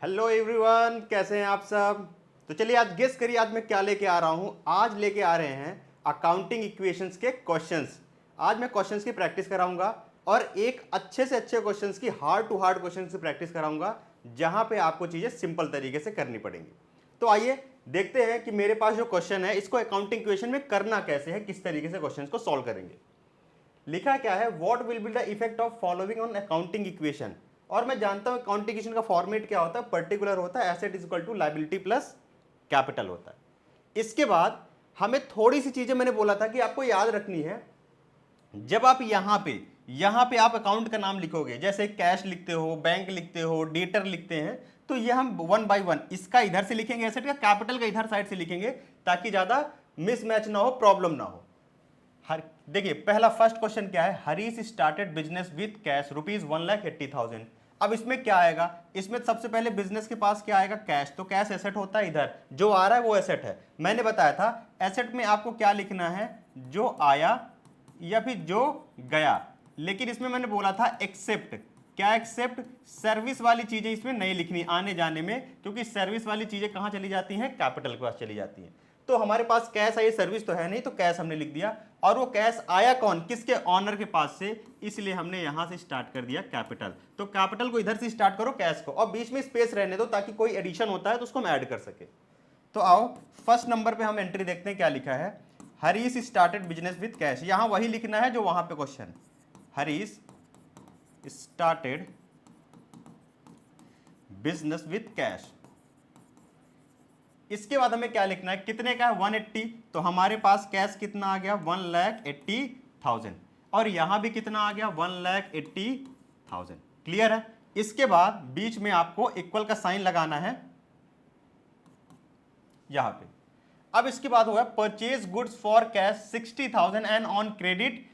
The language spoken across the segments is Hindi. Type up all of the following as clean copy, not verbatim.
हेलो एवरीवन, कैसे हैं आप सब। तो चलिए आज गेस करिए आज मैं क्या लेके आ रहा हूं। आज लेके आ रहे हैं अकाउंटिंग इक्वेशंस के क्वेश्चंस। आज मैं क्वेश्चंस की प्रैक्टिस कराऊंगा और एक अच्छे से अच्छे क्वेश्चंस की हार्ड टू हार्ड क्वेश्चंस की प्रैक्टिस कराऊंगा, जहां पे आपको चीजें सिंपल तरीके से करनी पड़ेंगी। तो आइए देखते हैं कि मेरे पास जो क्वेश्चन है इसको अकाउंटिंग इक्वेशन में करना कैसे है, किस तरीके से क्वेश्चन को सॉल्व करेंगे। लिखा क्या है, what will be the effect of following on accounting equation. और मैं जानता हूं अकाउंटिंग इक्वेशन का फॉर्मेट क्या होता है, पर्टिकुलर होता है, asset is equal to liability plus capital होता है। इसके बाद हमें थोड़ी सी चीजें मैंने बोला था कि आपको याद रखनी है। जब आप यहां पे आप अकाउंट का नाम लिखोगे, जैसे कैश लिखते हो, बैंक लिखते हो, डेटर लिखते हैं, तो ये हम वन बाय वन इसका इधर से लिखेंगे, एसेट का, कैपिटल का इधर साइड से लिखेंगे, ताकि ज्यादा मिसमैच ना हो, प्रॉब्लम ना हो। हर देखिए पहला फर्स्ट क्वेश्चन क्या है, Harish started business with cash ₹1,80,000। अब इसमें क्या आएगा, इसमें सबसे पहले बिजनेस के पास क्या आएगा, कैश। तो कैश एसेट होता है, इधर जो आ रहा है वो एसेट है। मैंने बताया था एसेट में आपको क्या लिखना है, जो आया या फिर जो गया। लेकिन इसमें मैंने बोला था एक्सेप्ट, क्या एक्सेप्ट, सर्विस वाली चीजें इसमें नहीं लिखनी आने जाने में, क्योंकि सर्विस वाली चीजें कहां चली जाती हैं, कैपिटल के पास चली जाती हैं। तो हमारे पास कैश है, सर्विस तो है नहीं, तो कैश हमने लिख दिया। और वो कैश आया कौन, किसके, ऑनर के पास से, इसलिए हमने यहां से स्टार्ट कर दिया कैपिटल। तो कैपिटल को इधर से स्टार्ट करो, कैश को, और बीच में स्पेस रहने दो ताकि कोई एडिशन होता है तो उसको हम ऐड कर सके। तो आओ फर्स्ट नंबर पे हम एंट्री देखते हैं, क्या लिखा है, Harish started business with cash. यहां वही लिखना है जो वहां पे question, Harish started business with cash. इसके बाद हमें क्या लिखना है, कितने का है, 180। तो हमारे पास कैश कितना आ गया, 1,80,000। और यहां भी कितना आ गया, 1,80,000। क्लियर है। इसके बाद बीच में आपको इक्वल का साइन लगाना है यहां पे। अब इसके बाद होगा purchase goods for cash 60,000 and on credit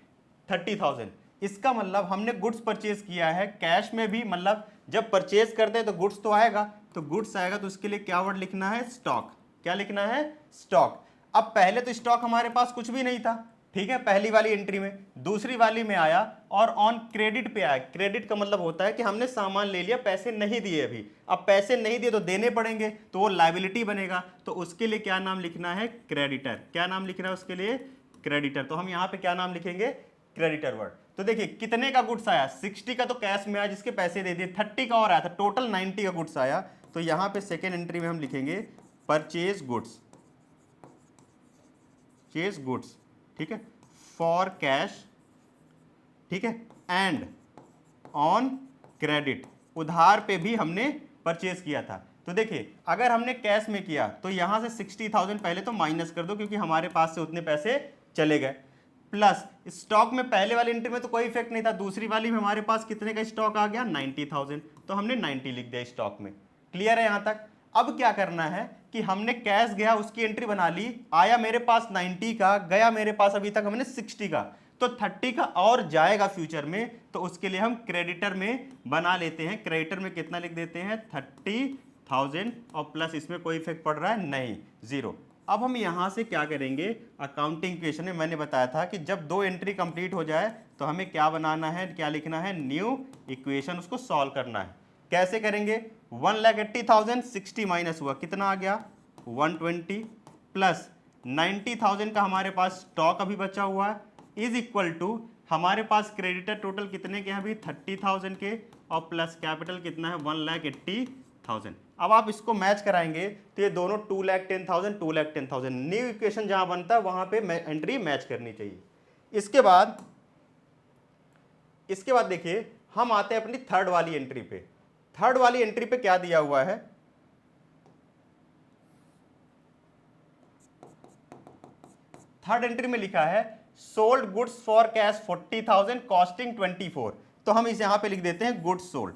30,000। इसका मतलब हमने गुड्स परचेज किया है कैश में भी, मतलब जब परचेज करते हैं तो गुड्स तो आएगा, तो गुड्स आएगा तो उसके लिए क्या वर्ड लिखना है, स्टॉक। क्या लिखना है, स्टॉक। अब पहले तो स्टॉक हमारे पास कुछ भी नहीं था, ठीक है, पहली वाली एंट्री में। दूसरी वाली में आया और ऑन क्रेडिट पे आया। क्रेडिट का मतलब होता है कि हमने सामान ले लिया, पैसे नहीं दिए अभी, अब पैसे नहीं दिए तो देने पड़ेंगे, तो वो लायबिलिटी बनेगा। तो उसके लिए क्या नाम लिखना है, क्रेडिटर। क्या नाम लिखना है उसके लिए, क्रेडिटर। तो हम यहां पे क्या नाम लिखेंगे, क्रेडिटर वर्ड। तो देखिए कितने का गुड्स आया, 60 का तो कैश में आया जिसके पैसे दे दिए, 30 का और आया था, टोटल 90 का गुड्स आया। तो यहां पे सेकेंड एंट्री में हम लिखेंगे परचेज गुड्स, परचेज गुड्स, ठीक है, फॉर कैश, ठीक है, एंड ऑन क्रेडिट, उधार पे भी हमने परचेज किया था। तो देखिए अगर हमने कैश में किया तो यहां से 60,000 पहले तो माइनस कर दो, क्योंकि हमारे पास से उतने पैसे चले गए। प्लस स्टॉक में पहले वाली एंट्री में तो कोई इफेक्ट नहीं था, दूसरी वाली में हमारे पास कितने का स्टॉक आ गया, 90,000। तो हमने 90 लिख दिया स्टॉक में। क्लियर है यहां तक। अब क्या करना है कि हमने कैश गया उसकी एंट्री बना ली, आया मेरे पास 90 का, गया मेरे पास अभी तक हमने 60 का, तो 30 का और जाएगा फ्यूचर में, तो उसके लिए हम क्रेडिटर में बना लेते हैं। क्रेडिटर में कितना लिख देते हैं, 30,000, और प्लस इसमें कोई इफेक्ट पड़ रहा है नहीं, जीरो। अब हम यहां से क्या करेंगे, अकाउंटिंग इक्वेशन में मैंने बताया था कि जब दो एंट्री कंप्लीट हो जाए तो हमें क्या बनाना है, क्या लिखना है, न्यू इक्वेशन, उसको सॉल्व करना है। कैसे करेंगे, 1,80,000, 60 माइनस हुआ, कितना आ गया, 120, प्लस 90,000 का हमारे पास स्टॉक अभी बचा हुआ है, इज इक्वल टू हमारे पास क्रेडिटर टोटल कितने के हैं अभी, 30,000 के, और प्लस कैपिटल कितना है, 1,80,000। अब आप इसको मैच कराएंगे तो ये दोनों 2,10,000, 2,10,000, न्यू इक्वेशन जहां बनता है वहां पे एंट्री मैच करनी चाहिए। इसके बाद देखिए हम आते हैं अपनी थर्ड वाली एंट्री पे। थर्ड वाली एंट्री पे क्या दिया हुआ है, थर्ड एंट्री में लिखा है sold goods for cash 40,000, costing 24। तो हम इस यहां पे लिख देते हैं गुड्स सोल्ड,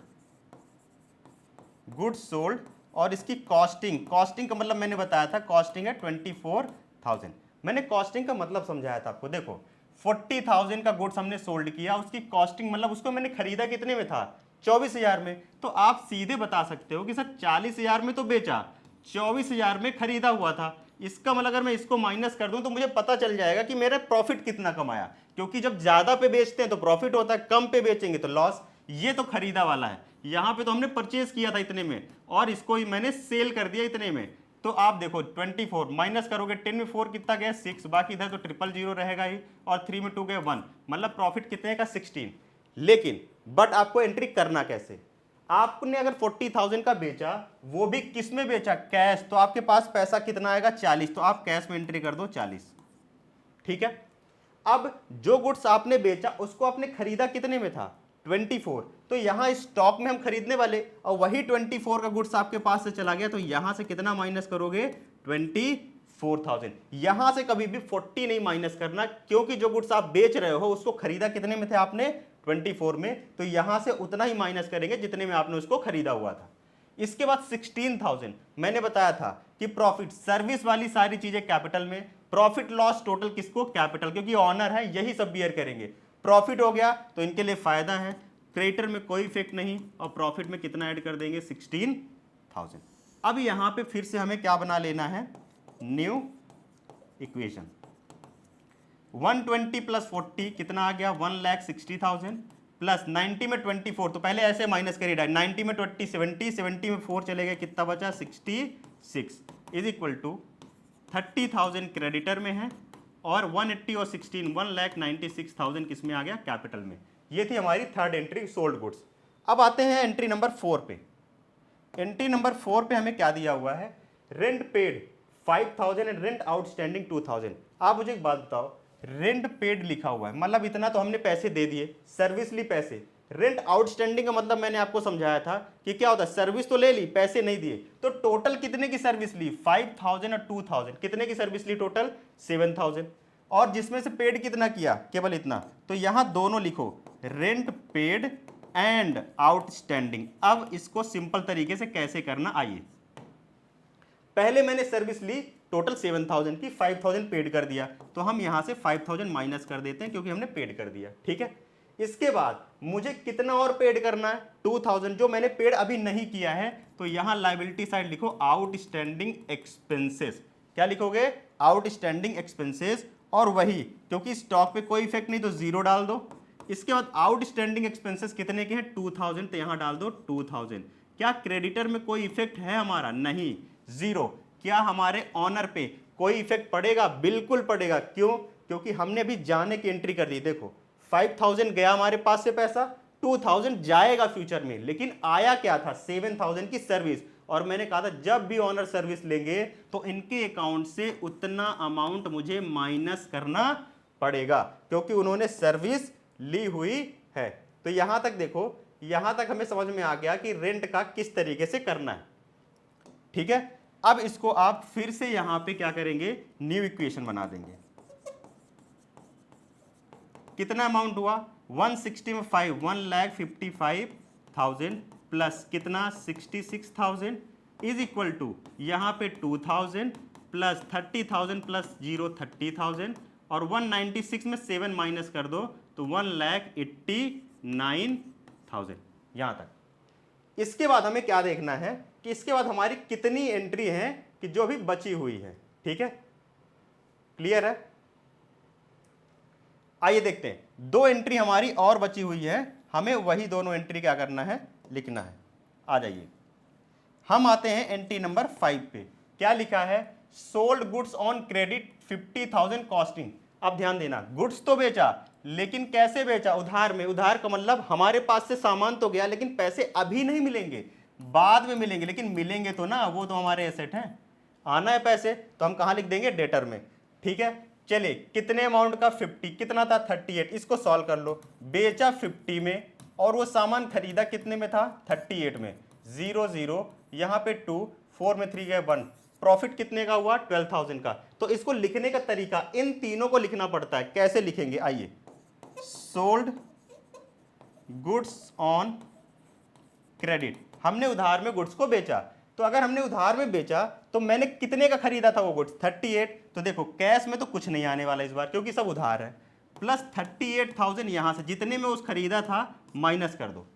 गुड्स सोल्ड, और इसकी कॉस्टिंग, कॉस्टिंग का मतलब मैंने बताया था, कॉस्टिंग है 24,000। मैंने कॉस्टिंग का मतलब समझाया था आपको। देखो 40,000 का गुड्स हमने सोल्ड किया, उसकी कॉस्टिंग मतलब उसको मैंने खरीदा कितने में था, 24,000 में। तो आप सीधे बता सकते हो कि सर 40,000 में तो बेचा, 24,000 में खरीदा हुआ था। इसका मतलब अगर मैं इसको माइनस कर दूं तो मुझे पता चल जाएगा कि मेरा प्रॉफिट कितना कमाया, क्योंकि जब ज्यादा पे बेचते हैं तो प्रॉफिट होता है, कम पे बेचेंगे तो लॉस। ये तो खरीदा वाला है, यहाँ पे तो हमने परचेज किया था इतने में और इसको ही मैंने सेल कर दिया इतने में। तो आप देखो 24 माइनस करोगे 10 में 4 कितना गया 6, बाकी इधर तो 000 रहेगा ही और 3 में 2 गया 1, मतलब प्रॉफिट कितने का 16। लेकिन बट आपको एंट्री करना कैसे, आपने अगर 40,000 का बेचा, वो भी किस में बेचा, कैश, तो आपके पास पैसा कितना आएगा 40, तो आप कैश में एंट्री कर दो 40। ठीक है, अब जो गुड्स आपने बेचा उसको आपने खरीदा कितने में था 24, तो यहां स्टॉक में हम खरीदने वाले और वही 24 का गुड्स आपके पास से चला गया, तो यहां से कितना माइनस करोगे 24,000। यहां से कभी भी 40 नहीं माइनस करना, क्योंकि जो गुड्स आप बेच रहे हो उसको खरीदा कितने में थे आपने 24 में, तो यहां से उतना ही माइनस करेंगे जितने में आपने उसको खरीदा हुआ था। इसके बाद 16,000 मैंने बताया था कि प्रॉफिट, सर्विस वाली सारी चीजें कैपिटल में, प्रॉफिट लॉस टोटल किसको, कैपिटल, क्योंकि ऑनर है यही सब बियर करेंगे। प्रॉफिट हो गया तो इनके लिए फायदा है, क्रेडिटर में कोई इफेक्ट नहीं, और प्रॉफिट में कितना ऐड कर देंगे 16,000। अब यहां पे फिर से हमें क्या बना लेना है, न्यू इक्वेशन। 120 प्लस 40 कितना आ गया 1,60,000 प्लस 90 में 24, तो पहले ऐसे माइनस करिए, 90 में 20 70, 70 में 4 चले गए, कितना बचा 66 इज इक्वल टू 30,000 क्रेडिटर में है और 180 और 16 1,96,000 किस में आ गया कैपिटल में। ये थी हमारी थर्ड एंट्री, सोल्ड गुड्स। अब आते हैं एंट्री नंबर 4 पे। एंट्री नंबर 4 पे हमें क्या दिया हुआ है, rent paid 5,000 and rent outstanding 2,000। आप मुझे एक बात बताओ, रेंट पेड लिखा हुआ है मतलब इतना तो हमने पैसे दे दिए, सर्विस ली पैसे। रेंट आउटस्टैंडिंग का मतलब मैंने आपको समझाया था कि क्या होता है, सर्विस तो ले ली पैसे नहीं दिए, तो टोटल कितने की सर्विस ली 5,000 और 2,000, कितने की सर्विस ली टोटल 7,000, और जिसमें से पेड कितना किया केवल इतना, तो यहां दोनों लिखो रेंट पेड एंड आउटस्टैंडिंग। अब इसको सिंपल तरीके से कैसे करना, आइए। पहले मैंने सर्विस ली टोटल 7,000 की, 5,000 पेड कर दिया, तो हम यहां से 5,000 माइनस कर देते हैं क्योंकि हमने पेड कर दिया। ठीक है, इसके बाद मुझे कितना और पेड करना है 2,000, जो मैंने पेड अभी नहीं किया है, तो यहां लायबिलिटी साइड लिखो आउटस्टैंडिंग एक्सपेंसेस। क्या लिखोगे, आउटस्टैंडिंग एक्सपेंसेस, और वही क्योंकि स्टॉक पे कोई इफेक्ट नहीं तो 0 डाल दो। इसके बाद आउटस्टैंडिंग एक्सपेंसेस कितने के हैं 2,000, तो यहां डाल दो 2,000। क्या क्रेडिटर में कोई इफेक्ट है हमारा, नहीं, 0। क्या हमारे ऑनर पे कोई इफेक्ट पड़ेगा, बिल्कुल पड़ेगा। क्यों, क्योंकि हमने अभी जाने की एंट्री कर दी। देखो 5,000 गया हमारे पास से पैसा, 2,000 जाएगा फ्यूचर में, लेकिन आया क्या था 7,000 की सर्विस, और मैंने कहा था जब भी ऑनर सर्विस लेंगे तो इनके अकाउंट से उतना अमाउंट मुझे माइनस करना पड़ेगा, क्योंकि उन्होंने सर्विस ली हुई है। तो यहां तक देखो, यहां तक हमें समझ में आ गया कि रेंट का किस तरीके से करना है। ठीक है, अब इसको आप फिर से यहां पे क्या करेंगे, न्यू इक्वेशन बना देंगे। कितना अमाउंट हुआ 160 में 5 1,55,000 प्लस कितना 66,000 इज इक्वल टू यहां पे 2,000 प्लस 30,000 प्लस 0 30,000 और 196 में 7 माइनस कर दो तो 1,89,000 यहां तक। इसके बाद हमें क्या देखना है कि इसके बाद हमारी कितनी एंट्री है कि जो भी बची हुई है। ठीक है, क्लियर है। आइए देखते हैं, 2 एंट्री हमारी और बची हुई है, हमें वही दोनों एंट्री क्या करना है, लिखना है। आ जाइए, हम आते हैं एंट्री नंबर 5 पे। क्या लिखा है, sold goods on credit 50,000 costing. अब ध्यान देना, गुड्स तो बेचा, लेकिन कैसे बेचा, उधार में। उधार का मतलब हमारे पास से सामान तो गया, लेकिन पैसे अभी नहीं मिलेंगे, बाद में मिलेंगे, लेकिन मिलेंगे तो ना, वो तो हमारे एसेट हैं। आना है पैसे तो हम कहां लिख देंगे, डेटर में। ठीक है, चलिए कितने अमाउंट का 50, कितना था 38, इसको सॉल्व कर लो। बेचा 50 में और वो सामान खरीदा कितने में था 38 में, 0 0 यहां पे 2 4 में 3 गए 1, प्रॉफिट कितने का हुआ 12,000 का। तो इसको लिखने का तरीका, इन तीनों को लिखना पड़ता है। कैसे लिखेंगे, आइए। सोल्ड गुड्स ऑन क्रेडिट, हमने उधार में गुड्स को बेचा, तो अगर हमने उधार में बेचा तो मैंने कितने का खरीदा था वो गुड्स 38, तो देखो कैश में तो कुछ नहीं आने वाला इस बार क्योंकि सब उधार है, प्लस 38,000 यहां से जितने में उस खरीदा था माइनस कर दो,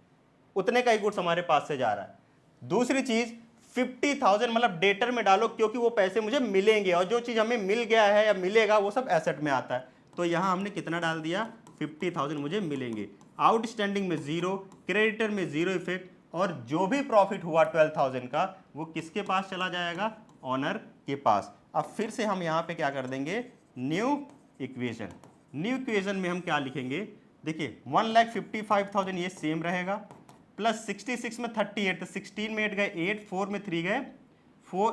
उतने का ही गुड्स हमारे पास से जा रहा है। दूसरी चीज 50,000 मतलब डेटर में डालो, क्योंकि वो पैसे मुझे मिलेंगे, और जो चीज हमें मिल गया है या मिलेगा वो सब एसेट में आता है। तो यहां हमने कितना डाल दिया 50,000 मुझे मिलेंगे। आउटस्टैंडिंग में 0, क्रेडिटर में 0 इफेक्ट, और जो भी प्रॉफिट हुआ 12,000 का वो किसके पास चला जाएगा, ऑनर के पास। अब फिर से हम यहाँ पे क्या कर देंगे, न्यू इक्वेशन। न्यू इक्वेशन में हम क्या लिखेंगे, देखिए 1,55,000 ये सेम रहेगा, प्लस 66 में 38, तो 16 में 8 गए 8, 4 में 3 गए 4,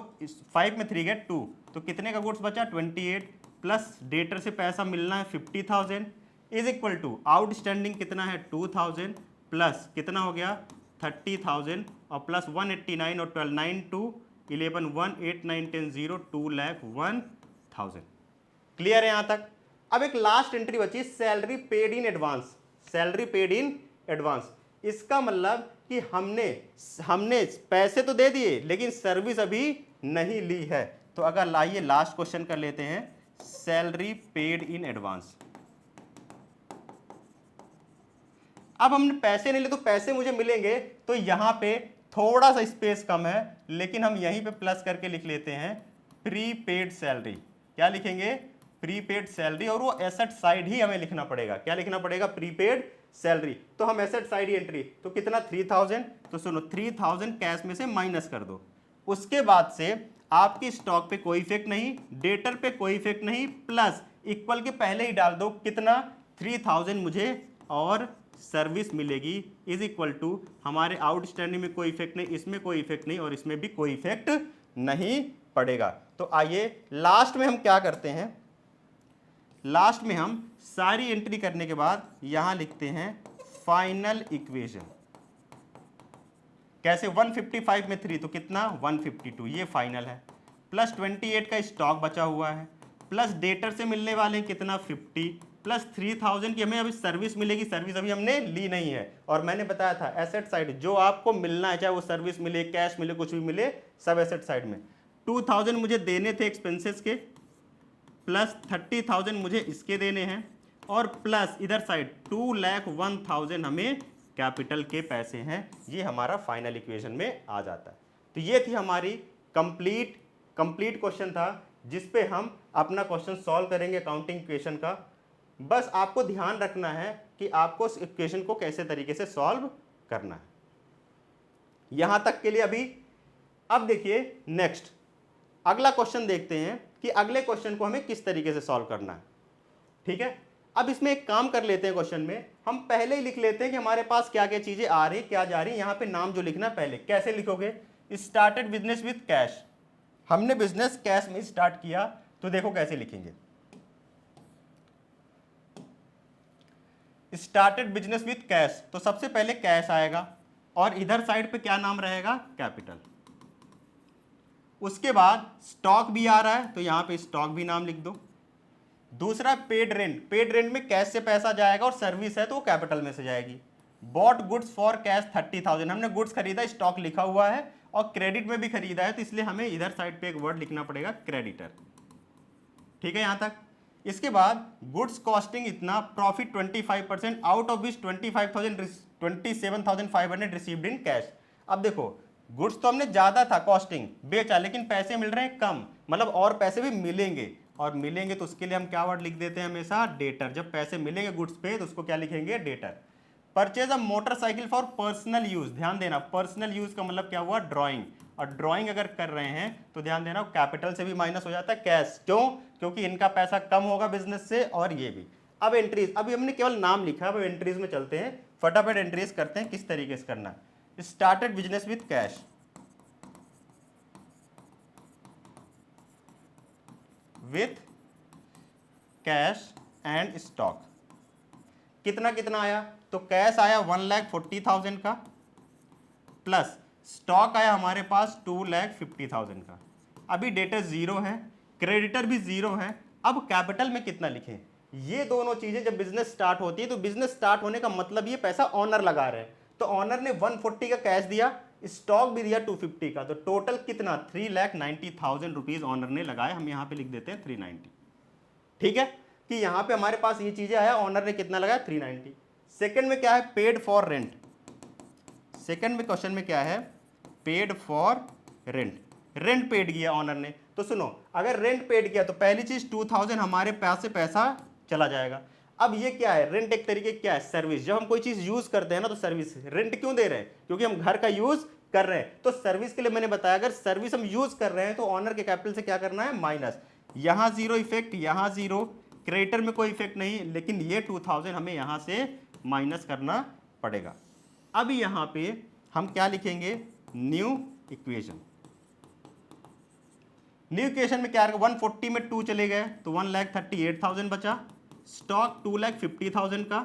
5 में 3 गए 2, तो कितने का गुड्स बचा 28, प्लस डेटर से पैसा मिलना है 50,000 इज इक्वल टू आउटस्टैंडिंग कितना है 2,000, प्लस कितना हो गया 30,000, और प्लस 189 और 12 9 2 11 1 8 9 10 0 2,01,000। क्लियर है यहाँ तक। अब एक लास्ट एंट्री बची, salary paid in advance. Salary paid in advance, इसका मतलब कि हमने पैसे तो दे दिए लेकिन सर्विस अभी नहीं ली है। तो अगर लाइए लास्ट क्वेश्चन कर लेते हैं, सैलरी पेड इन एडवांस। अब हमने पैसे नहीं लिए तो पैसे मुझे मिलेंगे, तो यहां पे थोड़ा सा स्पेस कम है, लेकिन हम यहीं पे प्लस करके लिख लेते हैं प्रीपेड सैलरी। क्या लिखेंगे, प्रीपेड सैलरी, और वो एसेट साइड ही हमें लिखना पड़ेगा। क्या लिखना पड़ेगा, प्रीपेड सैलरी। तो हम एसेट साइड ही एंट्री, तो कितना 3,000, तो सुनो 3,000 कैश में से माइनस कर दो। उसके बाद से आपकी स्टॉक पे कोई इफेक्ट नहीं, डेटर पे कोई इफेक्ट नहीं, प्लस इक्वल के पहले ही डाल दो कितना 3,000 मुझे और सर्विस मिलेगी, इज इक्वल टू हमारे आउटस्टैंडिंग में कोई इफेक्ट नहीं, इसमें कोई इफेक्ट नहीं, और इसमें भी कोई इफेक्ट नहीं पड़ेगा। तो आइए लास्ट में हम क्या करते हैं, लास्ट में हम सारी एंट्री करने के बाद यहां लिखते हैं फाइनल इक्वेशन। कैसे, 155 में 3 तो कितना 152, ये फाइनल है, प्लस 28 का स्टॉक बचा हुआ है, प्लस डेटर से मिलने वाले हैं कितना 50, प्लस 3,000 की हमें अभी सर्विस मिलेगी, सर्विस अभी हमने ली नहीं है। और मैंने बताया था एसेट साइड जो आपको मिलना है, चाहे वो सर्विस मिले, कैश मिले, कुछ भी मिले, सब एसेट साइड में। 2,000 मुझे देने थे एक्सपेंसेस के, प्लस 30,000 मुझे इसके देने हैं, और प्लस इधर साइड 2,01,000 हमें कैपिटल के पैसे हैं। ये हमारा फाइनल इक्वेशन में आ जाता है। तो ये थी हमारी कंप्लीट क्वेश्चन था, जिस पे हम अपना क्वेश्चन सॉल्व करेंगे अकाउंटिंग इक्वेशन का। बस आपको ध्यान रखना है कि आपको इस इक्वेशन को कैसे तरीके से सॉल्व करना है। यहां तक के लिए अभी। अब देखिए नेक्स्ट अगला क्वेश्चन देखते हैं कि अगले क्वेश्चन को हमें किस तरीके से सॉल्व करना है। ठीक है, अब इसमें एक काम कर लेते हैं, क्वेश्चन में हम पहले ही लिख लेते हैं कि हमारे पास क्या क्या चीजें आ रही, क्या जा रही। यहां पे नाम जो लिखना है पहले, कैसे लिखोगे, स्टार्टेड बिजनेस विद कैश। हमने बिजनेस कैश में स्टार्ट किया, तो देखो कैसे लिखेंगे, स्टार्टेड बिजनेस विद कैश, तो सबसे पहले कैश आएगा, और इधर साइड पे क्या नाम रहेगा, कैपिटल। उसके बाद स्टॉक भी आ रहा है, तो यहां पे स्टॉक भी नाम लिख दो। दूसरा पेड रेंट, पेड रेंट में कैश से पैसा जाएगा, और सर्विस है तो वो कैपिटल में से जाएगी। बॉट गुड्स फॉर कैश 30,000, हमने गुड्स खरीदा, स्टॉक लिखा हुआ है, और क्रेडिट में भी खरीदा है, तो इसलिए हमें इधर साइड पे एक वर्ड लिखना पड़ेगा क्रेडिटर। ठीक है यहां तक। इसके बाद गुड्स कॉस्टिंग इतना, profit 25%, out of which 27,500 received in cash. अब देखो गुड्स तो हमने ज्यादा था कॉस्टिंग बेचा, लेकिन पैसे मिल रहे हैं कम, मतलब और पैसे भी मिलेंगे, और मिलेंगे तो उसके लिए हम क्या वर्ड लिख देते हैं हमेशा, डेटर। जब पैसे मिलेंगे गुड्स पे तो उसको क्या लिखेंगे, debtor. Purchase a motorcycle for personal use, ध्यान देना पर्सनल यूज का मतलब क्या हुआ, ड्राइंग। और ड्राइंग अगर कर रहे हैं तो ध्यान देना कैपिटल से भी माइनस हो जाता है कैश, क्यों, क्योंकि इनका पैसा कम होगा बिजनेस से, और ये भी। अब एंट्रीज, अभी हमने केवल नाम लिखा, अब एंट्रीज में चलते हैं, फटाफट एंट्रीज करते हैं किस तरीके से करना है। Started business with cash, with cash and stock, कितना कितना आया, तो कैश आया 1,40,000 का, प्लस स्टॉक आया हमारे पास 2,50,000 का। अभी डेटर 0 है, क्रेडिटर भी 0 है। अब कैपिटल में कितना लिखें, ये दोनों चीजें जब बिजनेस स्टार्ट होती है, तो बिजनेस स्टार्ट होने का मतलब ये पैसा ऑनर लगा रहे हैं, तो ऑनर ने 140 का कैश दिया, स्टॉक भी दिया 250 का, तो टोटल कितना 3,90,000 रुपीज ऑनर ने लगाए। हम यहां पे लिख देते हैं 390। ठीक है, कि यहां पे हमारे पास ये चीजें आया, ऑनर ने कितना लगाया 390। सेकंड में क्या है, पेड फॉर रेंट। सेकंड में क्वेश्चन में क्या है, paid for rent, rent paid किया ऑनर ने। तो सुनो, अगर रेंट पेड किया तो पहली चीज 2,000 हमारे पास से पैसा चला जाएगा। अब ये क्या है, रेंट एक तरीके क्या है, सर्विस। जब हम कोई चीज यूज करते हैं ना तो सर्विस, रेंट क्यों दे रहे हैं, क्योंकि हम घर का यूज कर रहे हैं, तो सर्विस के लिए मैंने बताया अगर सर्विस हम यूज कर रहे हैं तो ऑनर के कैपिटल से क्या करना है, माइनस। यहां जीरो इफेक्ट, यहां जीरो, क्रेडिटर में कोई इफेक्ट नहीं, लेकिन ये 2000 हमें यहां से माइनस करना पड़ेगा। अब यहां पे हम क्या लिखेंगे, न्यू इक्वेशन। न्यू इक्वेशन में क्या आएगा, 140 में 2 चले गए तो 1,38,000 बचा, स्टॉक 2,50,000 का,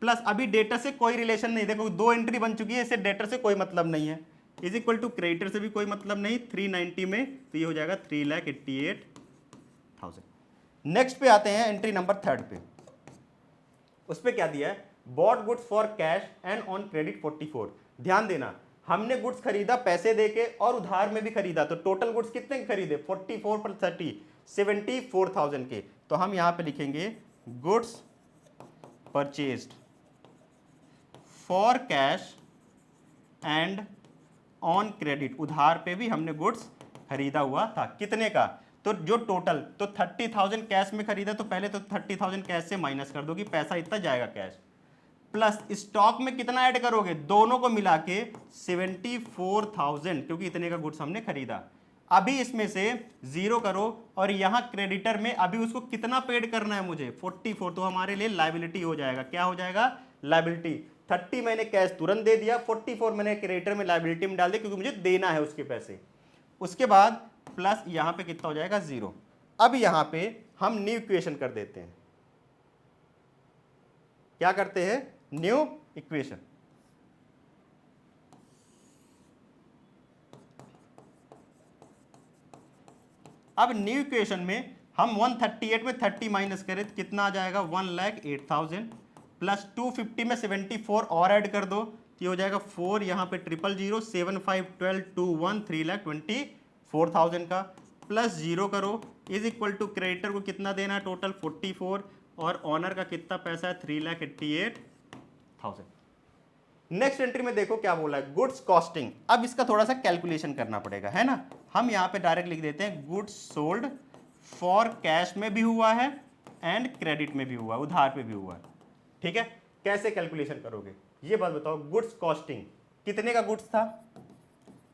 प्लस अभी डेटर से कोई रिलेशन नहीं, देखो 2 एंट्री बन चुकी है, इससे डेटर से कोई मतलब नहीं है, इज इक्वल टू क्रेडिटर से भी कोई मतलब नहीं, 390 में तो ये हो जाएगा 3,88,000। नेक्स्ट पे आते हैं एंट्री नंबर 3 पे, उस पे क्या दिया है, bought goods for cash and on credit 44। ध्यान देना, हमने गुड्स खरीदा पैसे देके और उधार में भी खरीदा, तो टोटल गुड्स कितने के खरीदे, 44 + 30 74,000 के। तो हम यहां पे लिखेंगे goods purchased for cash and on credit, उधार पे भी हमने गुड्स खरीदा हुआ था, कितने का, तो जो टोटल, तो 30,000 कैश में खरीदा, तो पहले तो 30,000 कैश से माइनस कर दो कि पैसा इतना जाएगा कैश, प्लस स्टॉक में कितना ऐड करोगे, दोनों को मिला के 74,000, क्योंकि इतने का गुड्स हमने खरीदा। अभी इसमें से जीरो करो और यहां क्रेडिटर में अभी उसको कितना पेड करना है मुझे, 44, तो हमारे लिए लायबिलिटी हो जाएगा, क्या हो जाएगा, लायबिलिटी। 30 मैंने कैश तुरंत दे दिया, 44 मैंने क्रेडिटर में लायबिलिटी में डाल दिया क्योंकि मुझे देना है उसके पैसे। उसके बाद प्लस यहां पे कितना हो जाएगा, जीरो। अब यहां पे हम न्यू इक्वेशन कर देते हैं, क्या करते हैं, न्यू इक्वेशन। अब न्यू इक्वेशन में हम 138 में 30 माइनस करें तो कितना आ जाएगा, 1,08,000 प्लस 250 में 74 और ऐड कर दो तो हो जाएगा 4, यहाँ पे 000, 7 5 12 2 1 3,24,000 का, प्लस जीरो करो, इज इक्वल टू क्रेडिटर को कितना देना है, टोटल 44, और ऑनर का कितना पैसा है, 3,88,000। नेक्स्ट एंट्री में देखो क्या बोला है, गुड्स कॉस्टिंग। अब इसका थोड़ा सा कैलकुलेशन करना पड़ेगा, है ना। हम यहाँ पे डायरेक्ट लिख देते हैं गुड्स सोल्ड फॉर कैश में भी हुआ है एंड क्रेडिट में भी हुआ, उधार पे भी हुआ है, ठीक है। कैसे कैलकुलेशन करोगे ये बात बताओ। गुड्स कॉस्टिंग कितने का गुड्स था,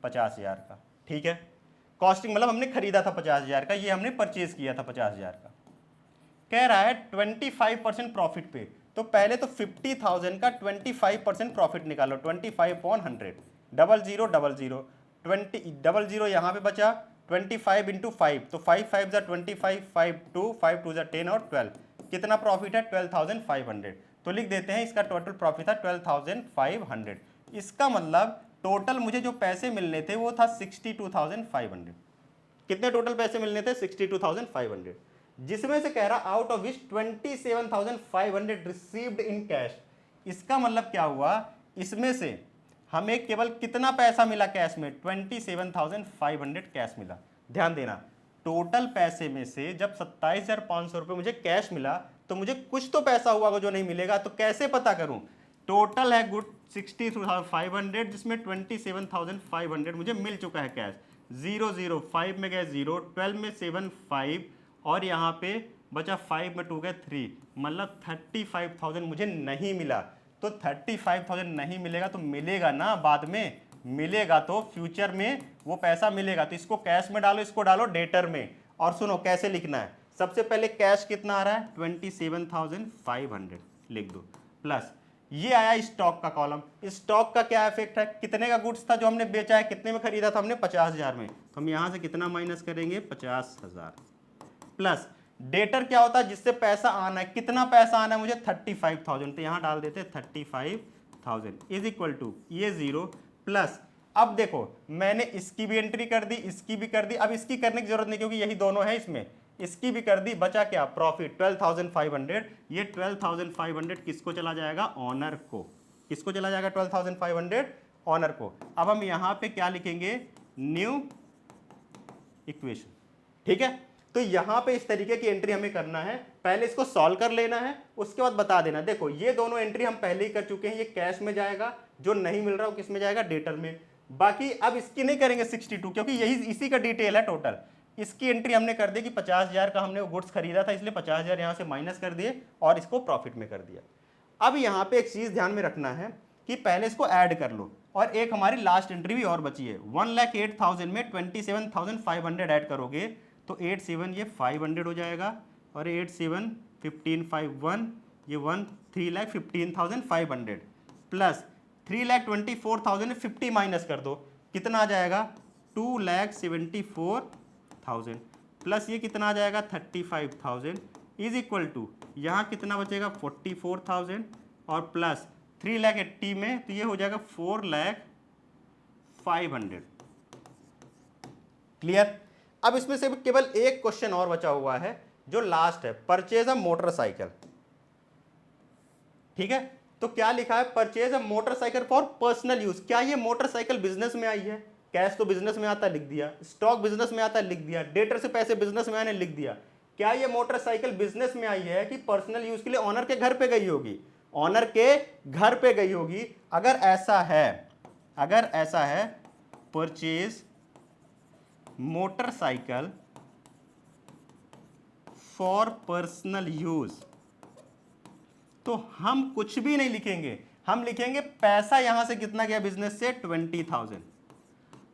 50,000 का, ठीक है। कॉस्टिंग मतलब हमने खरीदा था 50,000 का, ये हमने परचेज किया था 50,000 का। कह रहा है 25% प्रॉफिट पे, तो पहले तो 50,000 का 25% प्रॉफिट निकालो, 25/100, 00 00 20 00 यहाँ पे बचा 25 × 5, तो 5 5 25, 5 2 5 2 10 और 12, कितना प्रॉफिट है, 12,500। तो लिख देते हैं इसका टोटल प्रॉफिट था 12,500। इसका मतलब टोटल मुझे जो पैसे मिलने थे वो था 62,500। कितने टोटल पैसे मिलने थे, 62,500, जिसमें से कह रहा out of which 27,500 received in cash. इसका मतलब क्या हुआ, इसमें से हमें केवल कितना पैसा मिला कैश में, 27,500 कैश मिला। ध्यान देना, टोटल पैसे में से जब 27,500 रुपये मुझे कैश मिला तो मुझे कुछ तो पैसा हुआ जो नहीं मिलेगा, तो कैसे पता करूं। टोटल है गुड 62,500, जिसमें 27,500 मुझे मिल चुका है कैश। 0 0 5 में गए 0, 12 में 7 5, और यहाँ पे बचा 5 में 2 गए 3, मतलब 35,000 मुझे नहीं मिला। तो 35,000 नहीं मिलेगा तो मिलेगा ना, बाद में मिलेगा, तो फ्यूचर में वो पैसा मिलेगा। तो इसको कैश में डालो, इसको डालो डेटर में। और सुनो कैसे लिखना है, सबसे पहले कैश कितना आ रहा है, 27,500 लिख दो, प्लस ये आया स्टॉक का कॉलम। स्टॉक का क्या इफेक्ट है, कितने का गुड्स था जो हमने बेचा है, कितने में खरीदा था हमने, 50,000 में, तो हम यहां से कितना माइनस करेंगे, 50,000, प्लस डेटर क्या होता है, जिससे पैसा आना है, कितना पैसा आना है मुझे, 35,000, तो यहां डाल देते 35,000 इज इक्वल टू ये 0 प्लस। अब देखो मैंने इसकी भी एंट्री कर दी, इसकी भी कर दी, अब इसकी करने की जरूरत नहीं क्योंकि यही दोनों है इसमें, इसकी भी कर दी, बचा क्या, प्रॉफिट 12,500। ये 12,500 किसको चला जाएगा, ऑनर को। किसको चला जाएगा 12,500, ऑनर को। अब हम यहां पे क्या लिखेंगे, न्यू इक्वेशन, ठीक है। तो यहां पे इस तरीके की एंट्री हमें करना है, पहले इसको सॉल्व कर लेना है, उसके बाद बता देना। देखो ये दोनों एंट्री हम पहले ही कर चुके हैं, ये कैश में जाएगा, जो नहीं मिल रहा वो किस में जाएगा, डेटर में। बाकी अब इसकी नहीं करेंगे 62, क्योंकि यही इसी का डिटेल है टोटल। इसकी एंट्री हमने कर दी कि 50,000 का हमने वो गुड्स खरीदा था, इसलिए 50,000 यहाँ से माइनस कर दिए और इसको प्रॉफिट में कर दिया। अब यहाँ पे एक चीज़ ध्यान में रखना है कि पहले इसको ऐड कर लो, और एक हमारी लास्ट एंट्री भी और बची है। 1,08,000 में 27,500 ऐड करोगे तो 8 7 ये 500 हो जाएगा, और 8 7 15 5 1 ये 1 3,15,500 प्लस 3,24,000 में 50 माइनस कर दो, कितना आ जाएगा 2,74,000 प्लस ये कितना आ जाएगा 35,000 इज इक्वल टू यहाँ कितना बचेगा 44,000 और प्लस 3,80,000 में तो ये हो जाएगा 4,05,000। क्लियर। अब इसमें से केवल एक क्वेश्चन और बचा हुआ है जो लास्ट है, परचेज अ मोटरसाइकिल। ठीक है, तो क्या लिखा है, purchase a motorcycle for personal use. क्या ये मोटरसाइकिल बिजनेस में आई है? कैश तो बिजनेस में आता है, लिख दिया। स्टॉक बिजनेस में आता है, लिख दिया। डेटर से पैसे बिजनेस में आने, लिख दिया। क्या ये मोटरसाइकिल बिजनेस में आई है कि पर्सनल यूज के लिए ऑनर के घर पे गई होगी? ऑनर के घर पे गई होगी। अगर ऐसा है purchase motorcycle for personal use, तो हम कुछ भी नहीं लिखेंगे, हम लिखेंगे पैसा यहां से कितना गया बिजनेस से 20,000,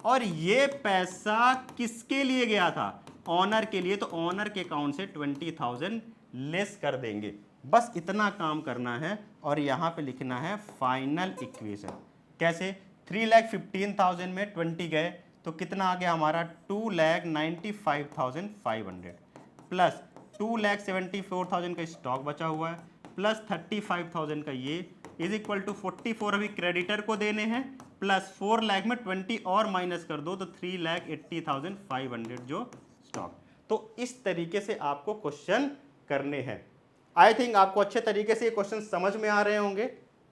और ये पैसा किसके लिए गया था? ऑनर के लिए। तो ऑनर के अकाउंट से 20,000 लेस कर देंगे। बस इतना काम करना है और यहां पे लिखना है फाइनल इक्वेशन। कैसे? 3,15,000 में 20 गए तो कितना आ गया हमारा 2,95,500 प्लस 2,74,000 का स्टॉक बचा हुआ है प्लस 35,000 का ये इज इक्वल टू 44 अभी क्रेडिटर को देने हैं प्लस 4 लाख में 20 और माइनस कर दो तो 3,80,500 जो स्टॉक। तो इस तरीके से आपको क्वेश्चन करने हैं। आई थिंक आपको अच्छे तरीके से ये क्वेश्चन समझ में आ रहे होंगे।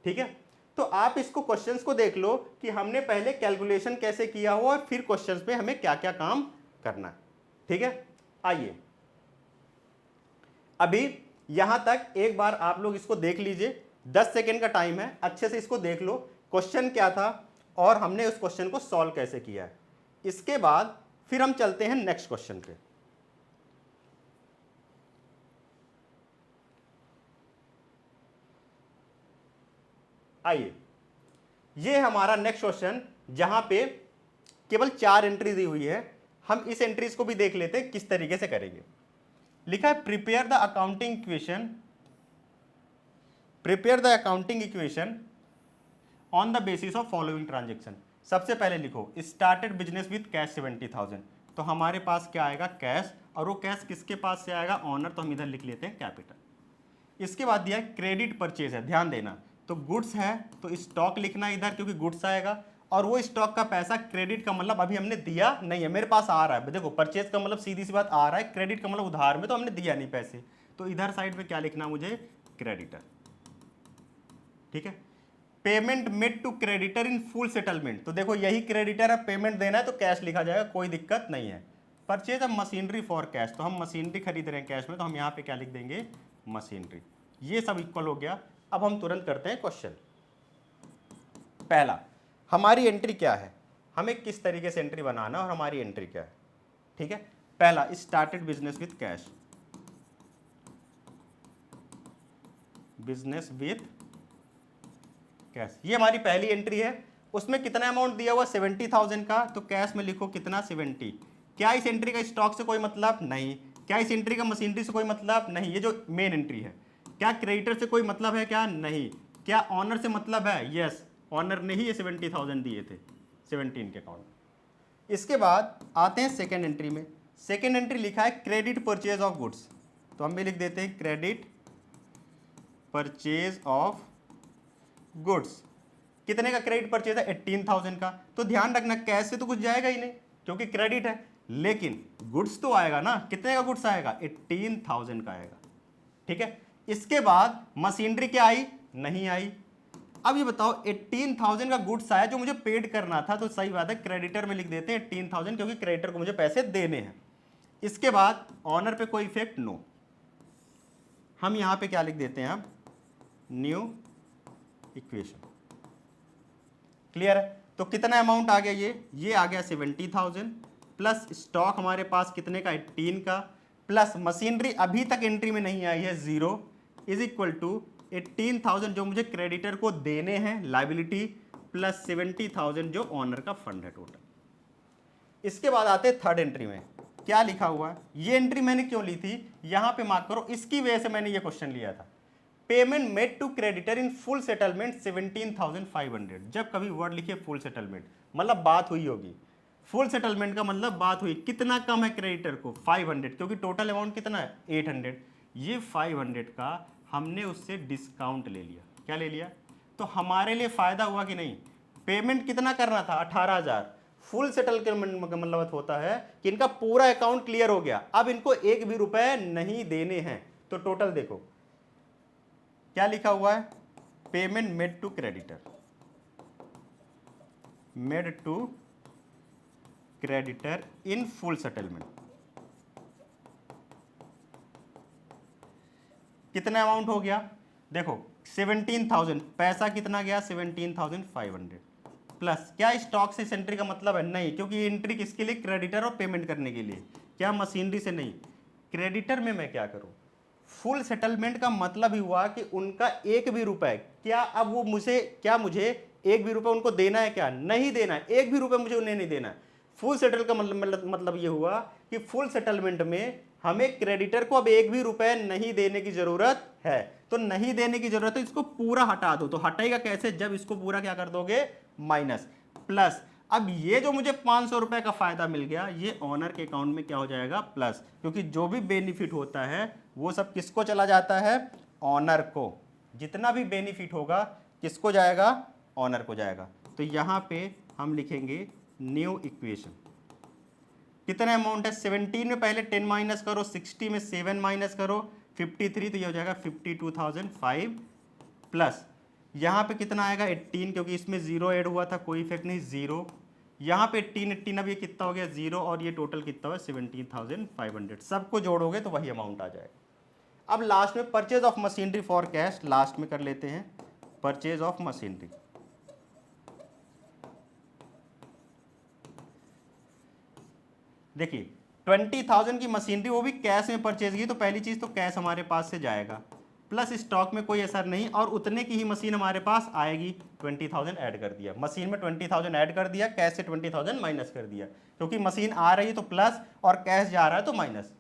ठीक है, तो आप इसको क्वेश्चंस को देख लो कि हमने पहले कैलकुलेशन कैसे किया हुआ और फिर क्वेश्चंस पे हमें क्या क्या काम करना है। ठीक है, आइए अभी यहां तक एक बार आप लोग इसको देख लीजिए। 10 सेकेंड का टाइम है, अच्छे से इसको देख लो क्वेश्चन क्या था और हमने उस क्वेश्चन को सॉल्व कैसे किया है। इसके बाद फिर हम चलते हैं नेक्स्ट क्वेश्चन पे। आइए, ये हमारा नेक्स्ट क्वेश्चन जहां पे केवल 4 एंट्री दी हुई है। हम इस एंट्रीज को भी देख लेते हैं किस तरीके से करेंगे। लिखा है prepare the accounting equation on the basis of following transaction. सबसे पहले लिखो स्टार्टेड बिजनेस विथ कैश 70,000। तो हमारे पास क्या आएगा कैश, और वो कैश किसके पास से आएगा ऑनर, तो हम इधर लिख लेते हैं कैपिटल। इसके बाद दिया क्रेडिट परचेज है, ध्यान देना, तो गुड्स है तो स्टॉक लिखना इधर क्योंकि गुड्स आएगा, और वो स्टॉक का पैसा क्रेडिट का मतलब अभी हमने दिया नहीं है, मेरे पास आ रहा है। देखो परचेज का मतलब सीधी सी बात आ रहा है, क्रेडिट का मतलब उधार में, तो हमने दिया नहीं पैसे, तो इधर साइड पे क्या लिखना मुझे क्रेडिटर। ठीक है, payment made to creditor in full settlement, तो देखो यही क्रेडिटर है, पेमेंट देना है तो कैश लिखा जाएगा, कोई दिक्कत नहीं है। Purchase of machinery for cash, तो हम मशीनरी खरीद रहे हैं कैश में, तो हम यहाँ पे क्या लिख देंगे मशीनरी। ये सब इक्वल हो गया। अब हम तुरंत करते हैं क्वेश्चन। पहला हमारी एंट्री क्या है, हमें किस तरीके से एंट्री बनाना और हमारी एंट्री क्या है। ठीक है, पहला started business with cash, business with cash, ये हमारी पहली एंट्री है। उसमें कितना अमाउंट दिया हुआ 70,000 का, तो कैश में लिखो कितना 70। क्या इस एंट्री का स्टॉक से कोई मतलब नहीं, क्या इस एंट्री का मशीनरी से कोई मतलब नहीं, ये जो मेन एंट्री है। क्या क्रेडिटर से कोई मतलब है क्या, नहीं। क्या ऑनर से मतलब है, यस, ऑनर ने ही ये 70,000 दिए थे 17 के अकाउंट। इसके बाद आते हैं सेकेंड एंट्री में। सेकेंड एंट्री लिखा है क्रेडिट परचेज ऑफ गुड्स, तो हम भी लिख देते हैं क्रेडिट परचेज ऑफ गुड्स। कितने का क्रेडिट परचेज है 18,000 का, तो ध्यान रखना कैश से तो कुछ जाएगा ही नहीं क्योंकि क्रेडिट है, लेकिन गुड्स तो आएगा ना। कितने का गुड्स आएगा 18,000 का आएगा। ठीक है, इसके बाद मशीनरी क्या आई, नहीं आई। अब ये बताओ 18,000 का गुड्स आया जो मुझे पेड करना था, तो सही बात है क्रेडिटर में लिख देते हैं 18,000 क्योंकि क्रेडिटर को मुझे पैसे देने हैं। इसके बाद ऑनर पे कोई इफेक्ट नो, हम यहां पे क्या लिख देते हैं अब न्यू इक्वेशन। क्लियर है, तो कितना अमाउंट आ गया, ये आ गया 70,000 प्लस स्टॉक हमारे पास कितने का 18 का, प्लस मशीनरी अभी तक एंट्री में नहीं आई है 0, इज इक्वल टू 18,000 जो मुझे क्रेडिटर को देने हैं लाइबिलिटी, प्लस 70,000 जो ऑनर का फंड है टोटल। इसके बाद आते हैं थर्ड एंट्री में, क्या लिखा हुआ है, ये एंट्री मैंने क्यों ली थी यहां पे मार्क करो, इसकी वजह से मैंने ये क्वेश्चन लिया था। Payment made to creditor in full settlement 17,500। जब कभी वर्ड लिखे फुल सेटलमेंट मतलब बात हुई होगी, फुल सेटलमेंट का मतलब बात हुई, कितना कम है क्रेडिटर को 500, क्योंकि टोटल अमाउंट कितना है 800, ये 500 का हमने उससे डिस्काउंट ले लिया। क्या ले लिया, तो हमारे लिए फायदा हुआ कि नहीं, पेमेंट कितना करना था 18,000, फुल सेटलमेंट का मतलब होता है कि इनका पूरा अकाउंट क्लियर हो गया, अब इनको एक भी रुपए नहीं देने हैं। तो टोटल देखो क्या लिखा हुआ है, payment made to creditor, made to creditor in full settlement, कितना अमाउंट हो गया, देखो 17,000, पैसा कितना गया 17,500, प्लस क्या स्टॉक से एंट्री का मतलब है नहीं, क्योंकि ये एंट्री किसके लिए, क्रेडिटर और पेमेंट करने के लिए, क्या मशीनरी से नहीं। क्रेडिटर में मैं क्या करूं, फुल सेटलमेंट का मतलब ही हुआ कि उनका एक भी रुपए, क्या अब वो मुझे, क्या मुझे एक भी रुपए उनको देना है, क्या नहीं देना है, एक भी रुपए मुझे उन्हें नहीं देना है। फुल सेटल का मतलब ये हुआ कि फुल सेटलमेंट में हमें क्रेडिटर को अब एक भी रुपए नहीं देने की जरूरत है। तो नहीं देने की जरूरत है, इसको पूरा हटा दो। तो हटाएगा कैसे, जब इसको पूरा क्या कर दोगे माइनस, प्लस अब ये जो मुझे 500 रुपए का फायदा मिल गया, ये ऑनर के अकाउंट में क्या हो जाएगा प्लस, क्योंकि जो भी बेनिफिट होता है वो सब किसको चला जाता है, ऑनर को। जितना भी बेनिफिट होगा किसको जाएगा, ऑनर को जाएगा। तो यहां पे हम लिखेंगे न्यू इक्वेशन, कितना अमाउंट है 17 में पहले 10 माइनस करो, 60 में 7 माइनस करो, 53, तो ये हो जाएगा 52,005, प्लस यहाँ पे कितना आएगा 18, क्योंकि इसमें 0 ऐड हुआ था, कोई इफेक्ट नहीं 0, यहाँ पे 18, अब ये कितना हो गया 0, और ये टोटल कितना हुआ 17,500, सबको जोड़ोगे तो वही अमाउंट आ जाएगा। अब लास्ट में purchase of machinery for cash, last में कर लेते हैं परचेज ऑफ मशीनरी। देखिए 20,000 की मशीनरी वो भी कैश में परचेज की, तो पहली चीज तो कैश हमारे पास से जाएगा, प्लस स्टॉक में कोई असर नहीं, और उतने की ही मशीन हमारे पास आएगी। 20,000 ऐड कर दिया, मशीन में 20,000 ऐड कर दिया, कैश से 20,000 माइनस कर दिया, क्योंकि मशीन आ रही है तो प्लस और कैश जा रहा है तो माइनस।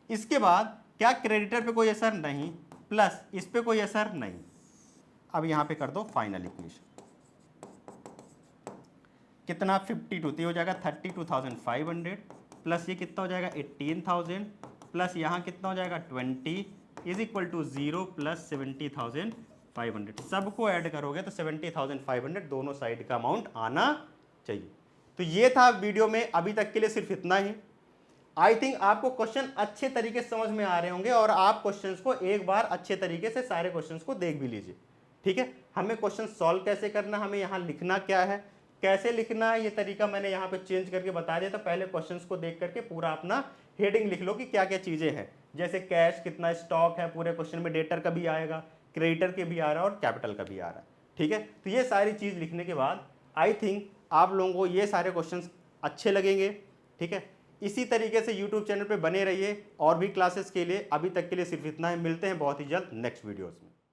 इसके बाद क्या क्रेडिटर पे कोई असर नहीं, प्लस इस पे कोई असर नहीं। अब यहां पे कर दो फाइनल इक्वेशन, कितना 52, तो हो जाएगा 32,500, प्लस ये कितना हो जाएगा 18,000, प्लस यहाँ कितना हो जाएगा 20 इज इक्वल टू 0 प्लस 70,500। सबको ऐड करोगे तो 70,500 दोनों साइड का अमाउंट आना चाहिए। तो ये था वीडियो में, अभी तक के लिए सिर्फ इतना ही। आई थिंक आपको क्वेश्चन अच्छे तरीके से समझ में आ रहे होंगे, और आप क्वेश्चंस को एक बार अच्छे तरीके से सारे क्वेश्चंस को देख भी लीजिए। ठीक है, हमें क्वेश्चन सॉल्व कैसे करना, हमें यहाँ लिखना क्या है, कैसे लिखना है, ये तरीका मैंने यहाँ पे चेंज करके बता दिया। तो पहले क्वेश्चंस को देख करके पूरा अपना हेडिंग लिख लो कि क्या क्या चीजें हैं, जैसे कैश कितना, स्टॉक है, पूरे क्वेश्चन में डेटर का भी आएगा, क्रेडिटर के भी आ रहा है और कैपिटल का भी आ रहा है। ठीक है, तो ये सारी चीज लिखने के बाद आई थिंक आप लोगों को ये सारे क्वेश्चंस अच्छे लगेंगे। ठीक है, इसी तरीके से यूट्यूब चैनल पे बने रहिए और भी क्लासेस के लिए। अभी तक के लिए सिर्फ इतना ही, मिलते हैं बहुत ही जल्द नेक्स्ट वीडियोस में।